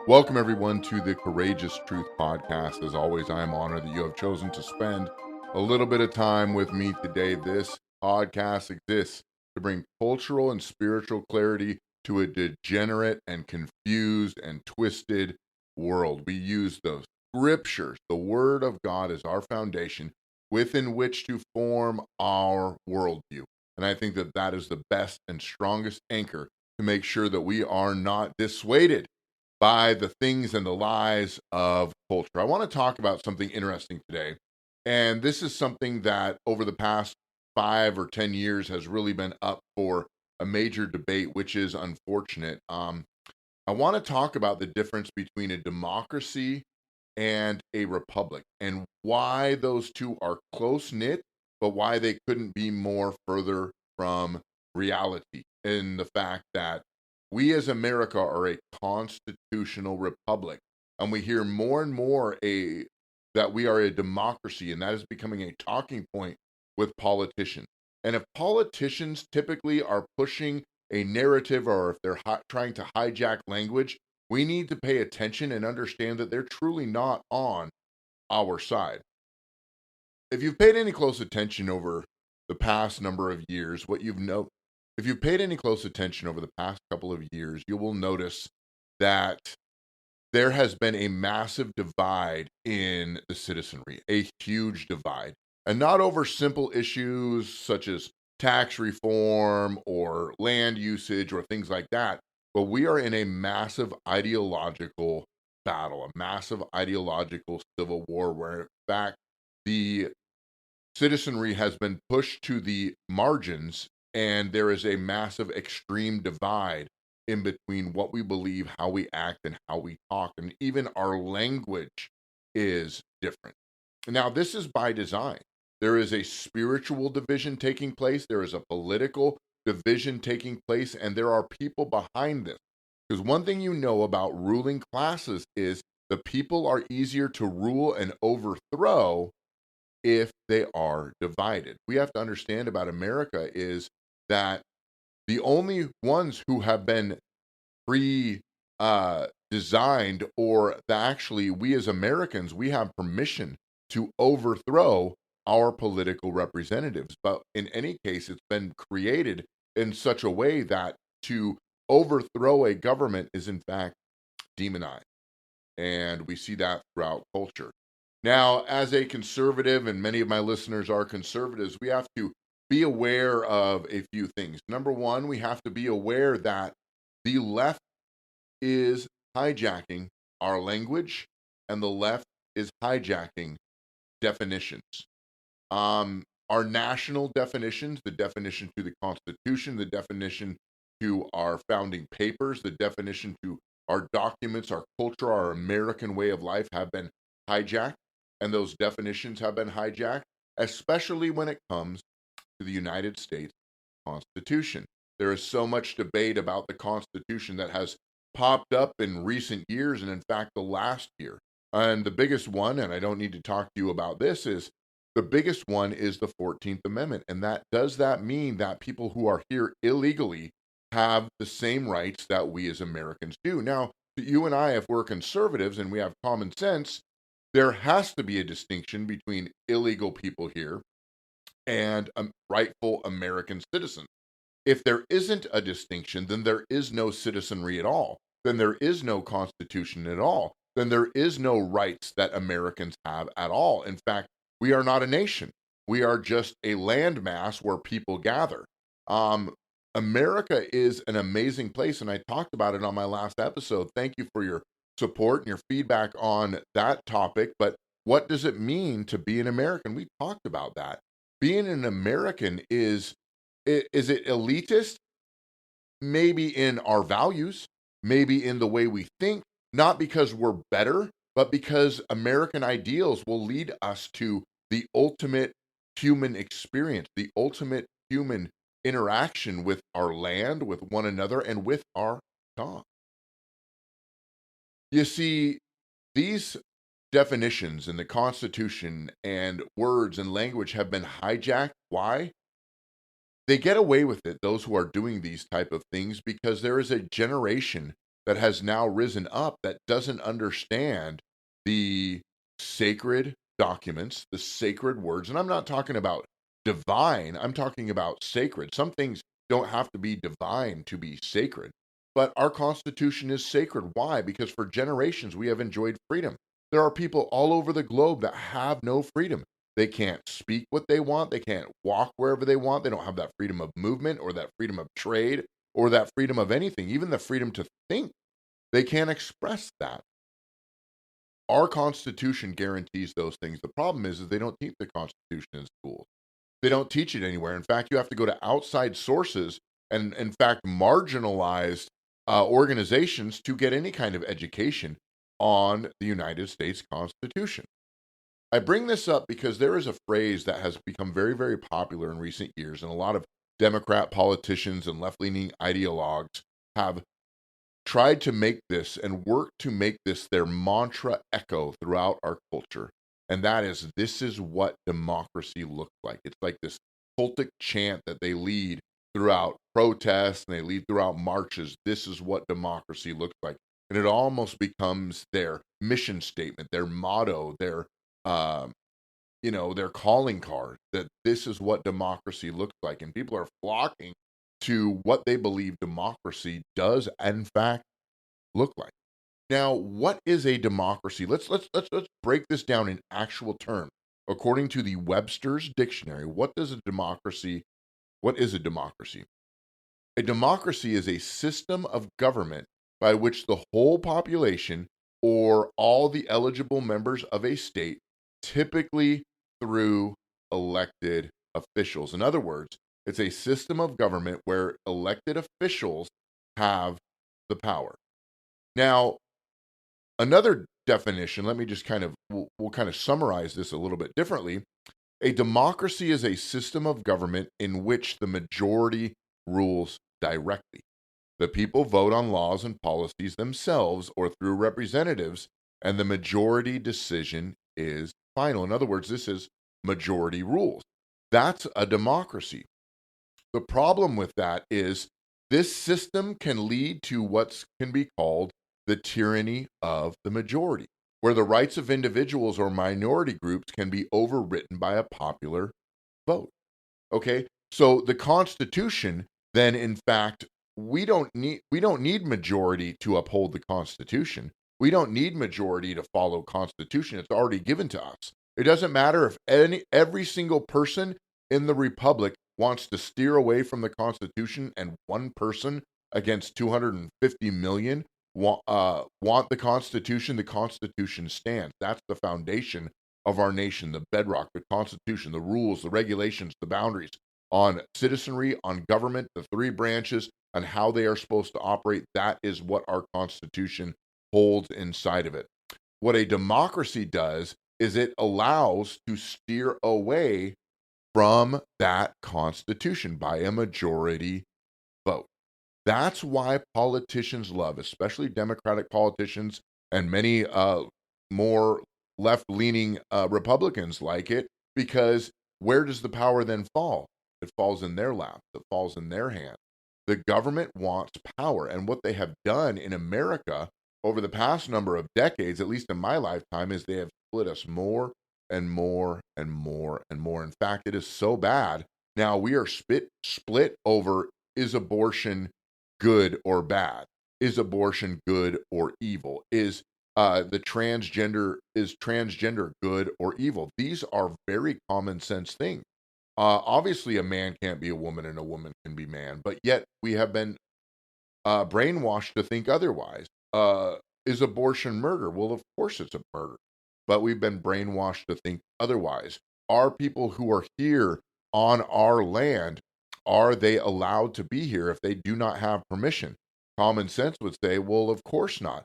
Welcome, everyone, to the Courageous Truth Podcast. As always, I am honored that you have chosen to spend a little bit of time with me today. This podcast exists to bring cultural and spiritual clarity to a degenerate and confused and twisted world. We use the scriptures, the Word of God, as our foundation within which to form our worldview. And I think that that is the best and strongest anchor to make sure that we are not dissuaded by the things and the lies of culture. I want to talk about something interesting today. And this is something that over the past 5 or 10 years has really been up for a major debate, which is unfortunate. I want to talk about the difference between a democracy and a republic and why those two are close knit, but why they couldn't be more further from reality. In the fact that we as America are a constitutional republic, and we hear more and more that we are a democracy, and that is becoming a talking point with politicians. And if politicians typically are pushing a narrative, or if they're trying to hijack language, we need to pay attention and understand that they're truly not on our side. If you've paid any close attention over the past number of years, if you've paid any close attention over the past couple of years, you will notice that there has been a massive divide in the citizenry, a huge divide, and not over simple issues such as tax reform or land usage or things like that, but we are in a massive ideological battle, a massive ideological civil war where, in fact, the citizenry has been pushed to the margins, and there is a massive extreme divide in between what we believe, how we act, and how we talk. And even our language is different. Now, this is by design. There is a spiritual division taking place, there is a political division taking place, and there are people behind this. Because one thing you know about ruling classes is the people are easier to rule and overthrow if they are divided. We have to understand about America is that the only ones who have been pre designed, or that actually we as Americans, we have permission to overthrow our political representatives. But in any case, it's been created in such a way that to overthrow a government is in fact demonized. And we see that throughout culture. Now, as a conservative, and many of my listeners are conservatives, we have to be aware of a few things. Number one, we have to be aware that the left is hijacking our language, and the left is hijacking definitions. Our national definitions, the definition to the Constitution, the definition to our founding papers, the definition to our documents, our culture, our American way of life have been hijacked, and those definitions have been hijacked, especially when it comes to the United States Constitution. There is so much debate about the Constitution that has popped up in recent years, and in fact, the last year. And the biggest one, and I don't need to talk to you about this, is the biggest one is the 14th Amendment. And that does that mean that people who are here illegally have the same rights that we as Americans do? Now, you and I, if we're conservatives and we have common sense, there has to be a distinction between illegal people here and rightful American citizens. If there isn't a distinction, then there is no citizenry at all. Then there is no constitution at all. Then there is no rights that Americans have at all. In fact, we are not a nation. We are just a landmass where people gather. America is an amazing place, and I talked about it on my last episode. Thank you for your support and your feedback on that topic. But what does it mean to be an American? We talked about that. Being an American is it elitist? Maybe in our values, maybe in the way we think, not because we're better, but because American ideals will lead us to the ultimate human experience, the ultimate human interaction with our land, with one another, and with our God. You see, these definitions in the Constitution and words and language have been hijacked. Why? They get away with it, those who are doing these type of things, because there is a generation that has now risen up that doesn't understand the sacred documents, the sacred words. And I'm not talking about divine, I'm talking about sacred. Some things don't have to be divine to be sacred. But our Constitution is sacred. Why? Because for generations we have enjoyed freedom. There are people all over the globe that have no freedom. They can't speak what they want. They can't walk wherever they want. They don't have that freedom of movement or that freedom of trade or that freedom of anything, even the freedom to think. They can't express that. Our Constitution guarantees those things. The problem is they don't teach the Constitution in schools. They don't teach it anywhere. In fact, you have to go to outside sources and, in fact, marginalized organizations to get any kind of education on the United States Constitution. I bring this up because there is a phrase that has become very, very popular in recent years, and a lot of Democrat politicians and left leaning ideologues have tried to make this and work to make this their mantra echo throughout our culture. And that is, this is what democracy looks like. It's like this cultic chant that they lead throughout protests and they lead throughout marches. This is what democracy looks like. And it almost becomes their mission statement, their motto, uh, their calling card, that this is what democracy looks like. And people are flocking to what they believe democracy does, in fact, look like. Now, what is a democracy? Let's break this down in actual terms. According to the Webster's Dictionary, what is a democracy? What is a democracy? A democracy is a system of government by which the whole population or all the eligible members of a state, typically through elected officials. In other words, it's a system of government where elected officials have the power. Now, another definition, let me just we'll kind of summarize this a little bit differently. A democracy is a system of government in which the majority rules directly. The people vote on laws and policies themselves or through representatives, and the majority decision is final. In other words, this is majority rules. That's a democracy. The problem with that is this system can lead to what can be called the tyranny of the majority, where the rights of individuals or minority groups can be overwritten by a popular vote. Okay? So the Constitution then, in fact, we don't need majority to uphold the Constitution. We don't need majority to follow Constitution. It's already given to us. It doesn't matter if every single person in the republic wants to steer away from the Constitution and one person against 250 million want the Constitution stands. That's the foundation of our nation, the bedrock, the Constitution, the rules, the regulations, the boundaries on citizenry, on government, the three branches, and how they are supposed to operate. That is what our Constitution holds inside of it. What a democracy does is it allows to steer away from that Constitution by a majority vote. That's why politicians love, especially Democratic politicians and many more left-leaning Republicans like it, because where does the power then fall? It falls in their lap. It falls in their hands. The government wants power, and what they have done in America over the past number of decades, at least in my lifetime, is they have split us more and more and more and more. In fact, it is so bad. Now we are split over, is abortion good or bad? Is abortion good or evil? Is transgender good or evil? These are very common sense things. Obviously, a man can't be a woman and a woman can be man, but yet we have been brainwashed to think otherwise. Is abortion murder? Well, of course it's a murder, but we've been brainwashed to think otherwise. Are people who are here on our land, are they allowed to be here if they do not have permission? Common sense would say, well, of course not.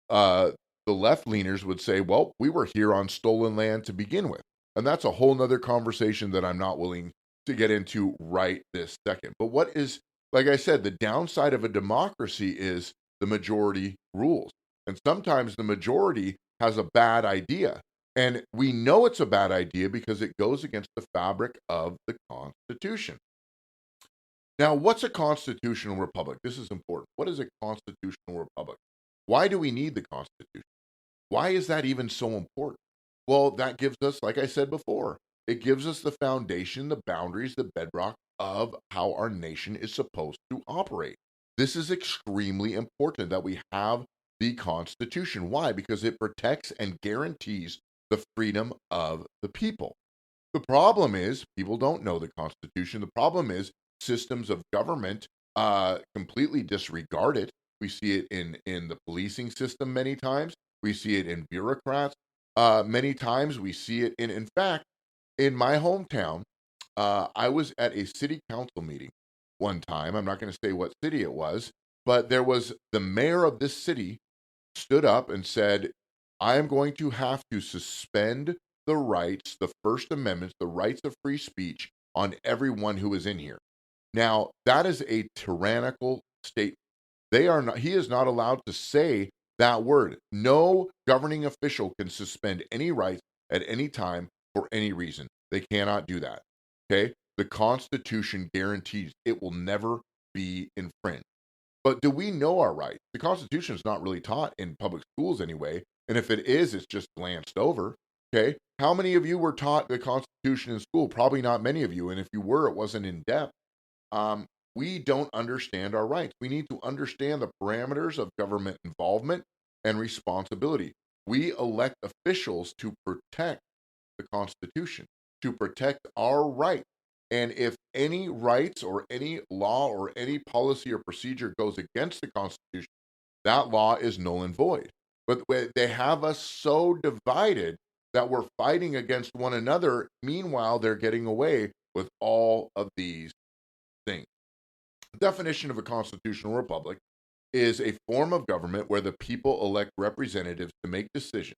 The left leaners would say, well, we were here on stolen land to begin with. And that's a whole nother conversation that I'm not willing to get into right this second. But what is, like I said, the downside of a democracy is the majority rules. And sometimes the majority has a bad idea. And we know it's a bad idea because it goes against the fabric of the Constitution. Now, what's a constitutional republic? This is important. What is a constitutional republic? Why do we need the Constitution? Why is that even so important? Well, that gives us, like I said before, it gives us the foundation, the boundaries, the bedrock of how our nation is supposed to operate. This is extremely important that we have the Constitution. Why? Because it protects and guarantees the freedom of the people. The problem is people don't know the Constitution. The problem is systems of government completely disregard it. We see it in the policing system many times. We see it in bureaucrats many times. We see it in fact, in my hometown. I was at a city council meeting one time. I'm not going to say what city it was, but there was the mayor of this city stood up and said, I am going to have to suspend the rights, the First Amendment, the rights of free speech on everyone who is in here. Now, that is a tyrannical statement. He is not allowed to say that word. No governing official can suspend any rights at any time for any reason. They cannot do that. Okay? The Constitution guarantees it will never be infringed. But do we know our rights? The Constitution is not really taught in public schools anyway. And if it is, it's just glanced over. Okay. How many of you were taught the Constitution in school? Probably not many of you. And if you were, it wasn't in depth. Um, we don't understand our rights. We need to understand the parameters of government involvement and responsibility. We elect officials to protect the Constitution, to protect our rights. And if any rights or any law or any policy or procedure goes against the Constitution, that law is null and void. But they have us so divided that we're fighting against one another. Meanwhile, they're getting away with all of these things. The definition of a constitutional republic is a form of government where the people elect representatives to make decisions,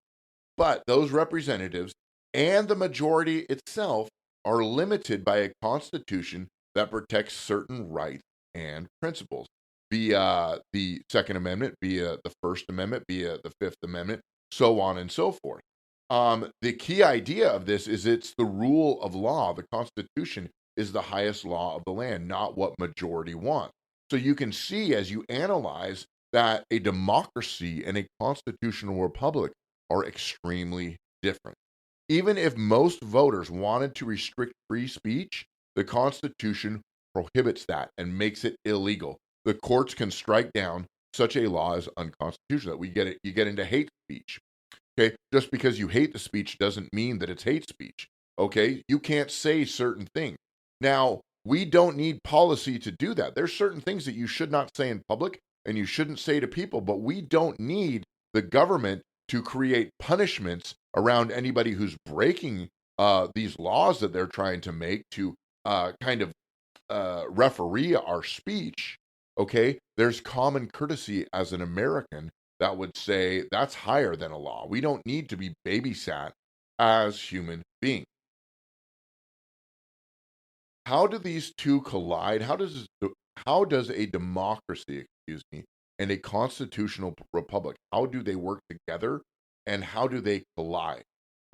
but those representatives and the majority itself are limited by a constitution that protects certain rights and principles, via the Second Amendment, via the First Amendment, via the Fifth Amendment, so on and so forth. The key idea of this is it's the rule of law. The Constitution is the highest law of the land, not what majority wants. So you can see as you analyze that a democracy and a constitutional republic are extremely different. Even if most voters wanted to restrict free speech, the Constitution prohibits that and makes it illegal. The courts can strike down such a law as unconstitutional. You get into hate speech. Okay, just because you hate the speech doesn't mean that it's hate speech. Okay, you can't say certain things. Now, we don't need policy to do that. There's certain things that you should not say in public and you shouldn't say to people, but we don't need the government to create punishments around anybody who's breaking these laws that they're trying to make to kind of referee our speech. Okay, there's common courtesy as an American that would say that's higher than a law. We don't need to be babysat as human beings. How do these two collide? How does a democracy, excuse me, and a constitutional republic, how do they work together and how do they collide?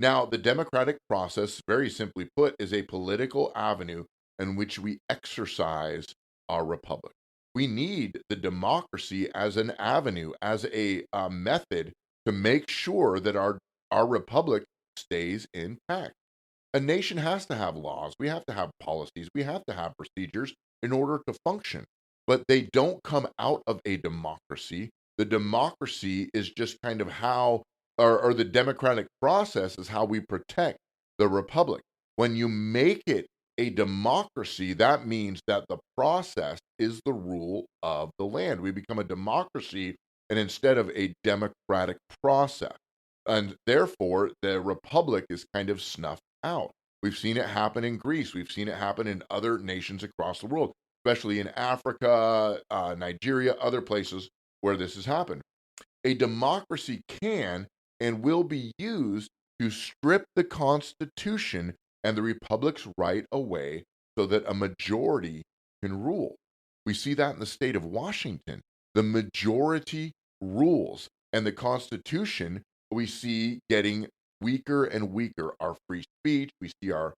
Now, the democratic process, very simply put, is a political avenue in which we exercise our republic. We need the democracy as an avenue, as a method to make sure that our republic stays intact. A nation has to have laws. We have to have policies. We have to have procedures in order to function. But they don't come out of a democracy. The democracy is just kind of how, or the democratic process is how we protect the republic. When you make it a democracy, that means that the process is the rule of the land. We become a democracy and instead of a democratic process. And therefore, the republic is kind of snuffed out. We've seen it happen in Greece. We've seen it happen in other nations across the world, especially in Africa, Nigeria, other places where this has happened. A democracy can and will be used to strip the Constitution and the Republic's right away so that a majority can rule. We see that in the state of Washington. The majority rules, and the Constitution we see getting weaker and weaker. Our free speech, we see our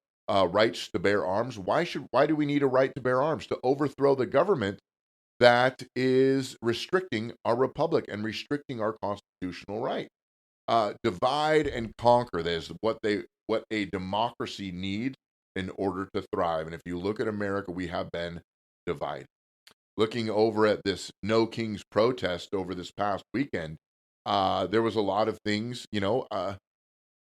rights to bear arms. Why do we need a right to bear arms? To overthrow the government that is restricting our republic and restricting our constitutional right. Divide and conquer. That is what a democracy needs in order to thrive. And if you look at America, we have been divided. Looking over at this No Kings protest over this past weekend, there was a lot of things.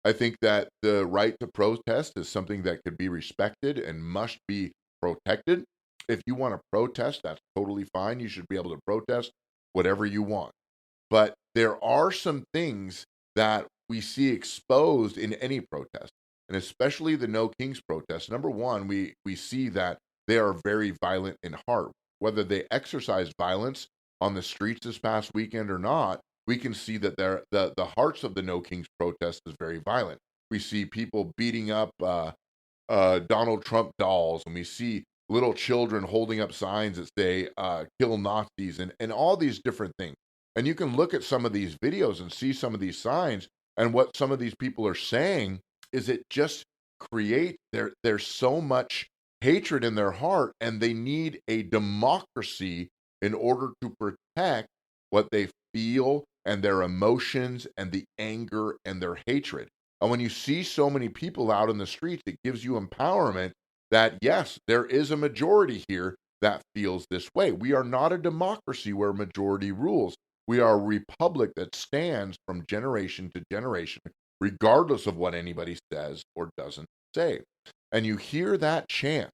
I think that the right to protest is something that could be respected and must be protected. If you want to protest, that's totally fine. You should be able to protest whatever you want. But there are some things that we see exposed in any protest, and especially the No Kings protest. Number one, we see that they are very violent in heart. Whether they exercise violence on the streets this past weekend or not, we can see that the hearts of the No Kings protest is very violent. We see people beating up Donald Trump dolls, and we see little children holding up signs that say "kill Nazis" and all these different things. And you can look at some of these videos and see some of these signs, and what some of these people are saying is it just create there's so much hatred in their heart, and they need a democracy in order to protect what they feel and their emotions and the anger and their hatred. And when you see so many people out in the streets, it gives you empowerment that yes, there is a majority here that feels this way. We are not a democracy where majority rules. We are a republic that stands from generation to generation, regardless of what anybody says or doesn't say. And you hear that chant.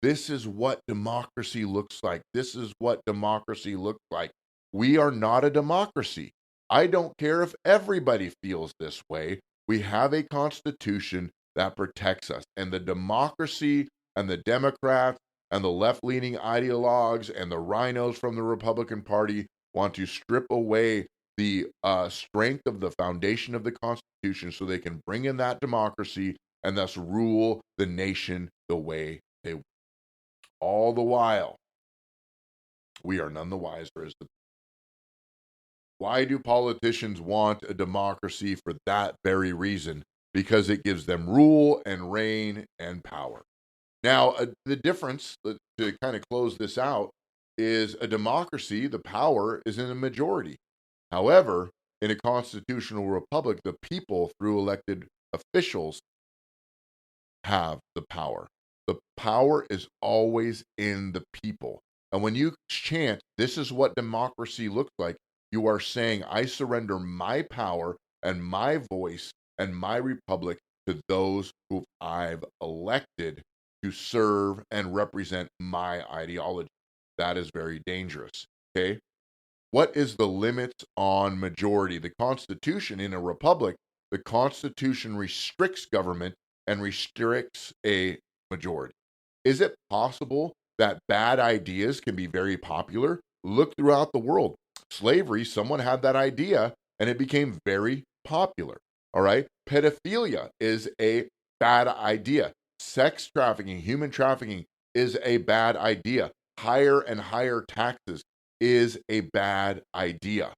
This is what democracy looks like. This is what democracy looks like. We are not a democracy. I don't care if everybody feels this way. We have a constitution that protects us. And the democracy and the Democrats and the left-leaning ideologues and the rhinos from the Republican Party want to strip away the strength of the foundation of the Constitution so they can bring in that democracy and thus rule the nation the way they want. All the while, we are none the wiser as the. Why do politicians want a democracy? For that very reason, because it gives them rule and reign and power. Now, the difference, to kind of close this out, is a democracy, the power is in a majority. However, in a constitutional republic, the people, through elected officials, have the power. The power is always in the people. And when you chant, this is what democracy looks like, you are saying, I surrender my power and my voice and my republic to those who I've elected to serve and represent my ideology. That is very dangerous. Okay. What is the limit on majority? The Constitution in a republic, the Constitution restricts government and restricts a majority. Is it possible that bad ideas can be very popular? Look throughout the world. Slavery, someone had that idea and it became very popular. All right. Pedophilia is a bad idea. Sex trafficking, human trafficking is a bad idea. Higher and higher taxes is a bad idea.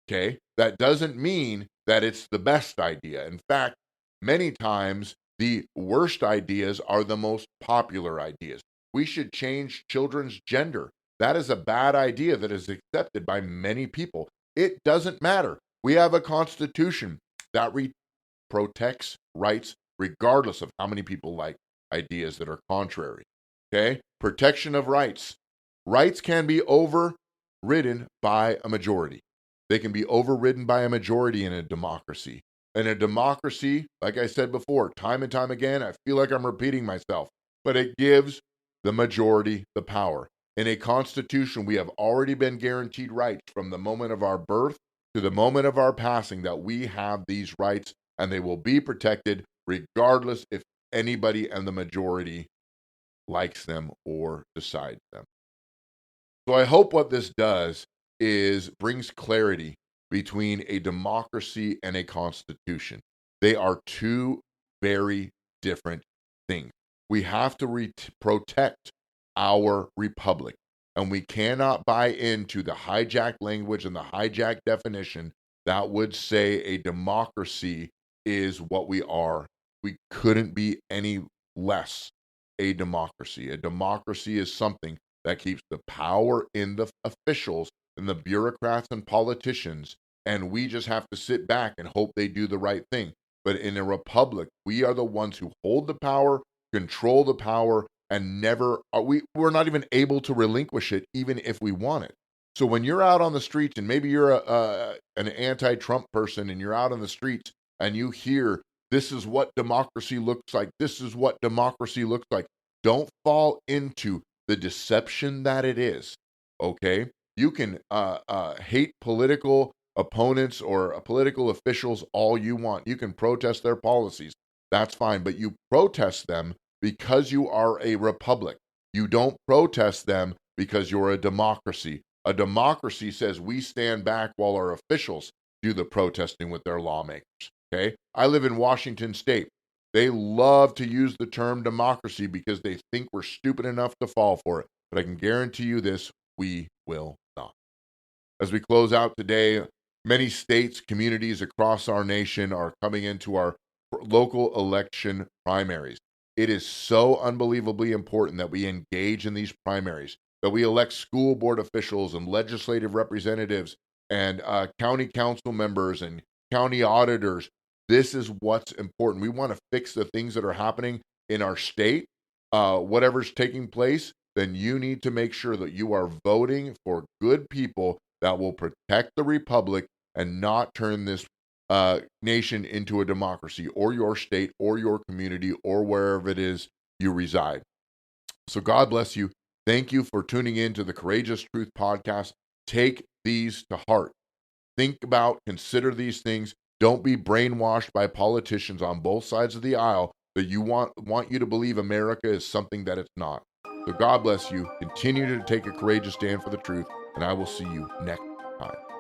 Okay. That doesn't mean that it's the best idea. In fact, many times the worst ideas are the most popular ideas. We should change children's gender. That is a bad idea that is accepted by many people. It doesn't matter. We have a constitution that protects rights regardless of how many people like ideas that are contrary. Okay? Protection of rights. Rights can be overridden by a majority. They can be overridden by a majority in a democracy. In a democracy, like I said before, time and time again, I feel like I'm repeating myself, but it gives the majority the power. In a constitution, we have already been guaranteed rights from the moment of our birth to the moment of our passing, that we have these rights and they will be protected regardless if anybody and the majority likes them or decides them. So I hope what this does is brings clarity between a democracy and a constitution. They are two very different things. We have to protect our republic, and we cannot buy into the hijacked language and the hijacked definition that would say a democracy is what we are. We couldn't be any less a democracy. A democracy is something that keeps the power in the officials and the bureaucrats and politicians. And we just have to sit back and hope they do the right thing. But in a republic, we are the ones who hold the power, control the power, and never are we're not even able to relinquish it, even if we want it. So when you're out on the streets, and maybe you're an anti-Trump person, and you're out on the streets and you hear, this is what democracy looks like, this is what democracy looks like, don't fall into the deception that it is. Okay, you can hate political opponents or political officials all you want. You can protest their policies. That's fine, but you protest them because you are a republic. You don't protest them because you're a democracy. A democracy says we stand back while our officials do the protesting with their lawmakers. Okay? I live in Washington State. They love to use the term democracy because they think we're stupid enough to fall for it. But I can guarantee you this, we will not. As we close out today, many states, communities across our nation are coming into our local election primaries. It is so unbelievably important that we engage in these primaries, that we elect school board officials and legislative representatives and county council members and county auditors. This is what's important. We want to fix the things that are happening in our state, whatever's taking place. Then you need to make sure that you are voting for good people that will protect the republic and not turn this nation into a democracy, or your state or your community or wherever it is you reside. So God bless you. Thank you for tuning in to the Courageous Truth Podcast. Take these to heart. Think about, consider these things. Don't be brainwashed by politicians on both sides of the aisle that you want you to believe America is something that it's not. So God bless you. Continue to take a courageous stand for the truth, and I will see you next time.